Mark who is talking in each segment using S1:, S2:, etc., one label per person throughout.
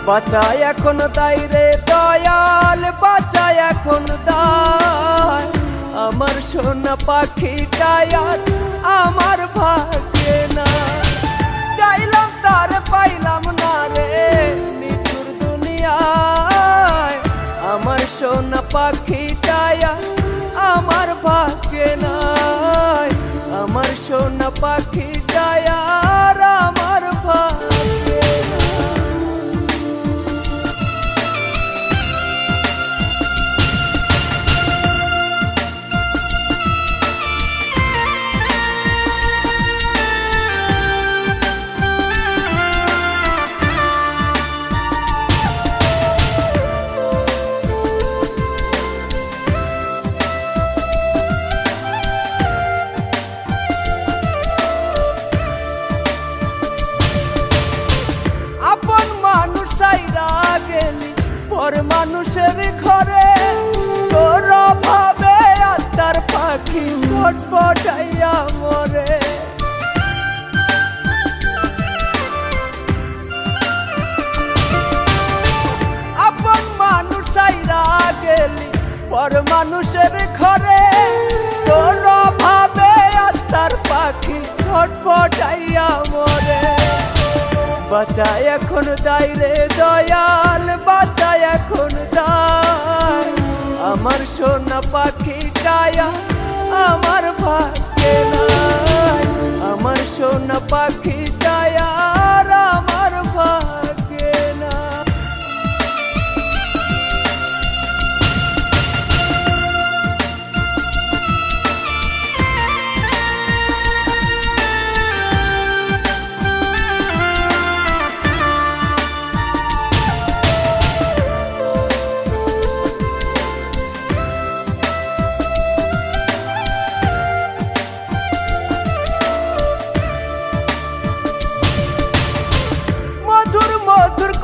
S1: বাঁচায় এখন দায় রে দয়াল, বাঁচায় এখন দায়। আমার সোনা পাখিটাই আজ আমার ভাগ্যে না, চাইলাম তার পাইলাম না রে নিঠুর দুনিয়ায়। আমার সোনা পাখিটাই আজ আমার ভাগ্যে নাই, আমার সোনা পাখিটাই আর আমার ভাগ্যে না। পর মানুষের ঘরে তোর ভাবে আত্মার পাখি ছটফটাইয়া মরে। আপন মানুষ চাইরা গেলি পর মানুষের ঘরে তোর ভাবে আত্মার পাখি ছটফটাইয়া মরে। বাঁচায় এখন দায় রে দয়াল, বাঁচায় এখন দায়। আমার সোনা পাখিটাই আমার ভাগ্যে নাই, আমার সোনা পাখিটাই আর আমার ভাগ্যে না।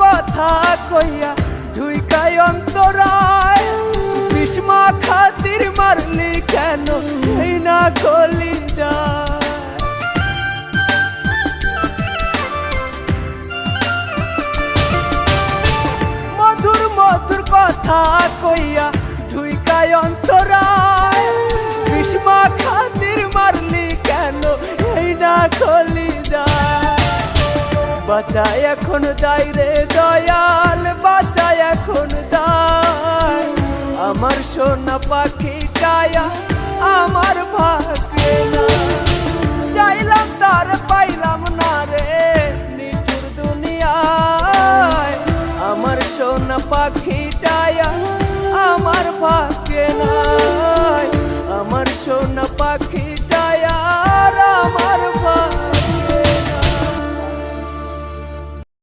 S1: কথা কইয়া ঢুইকায় অন্তরায়, বিষ্মা খাতির মারলি কেন এই না গলি যায়। মধুর মধুর কথা কইয়া ঢুইকায় অন্তরায়, বিষ্মা খাতির মারলি কেন এই না গলি যায়। বাঁচায় এখন দায় রে দয়াল, বাঁচায় এখন দায়। আমার সোনা পাখিটাই আমার ভাগ্যে না, চাইলাম তার পাইলাম না রে নিঠুর দুনিয়ায়। আমার সোনা পাখিটাই আমার ভাগ্যে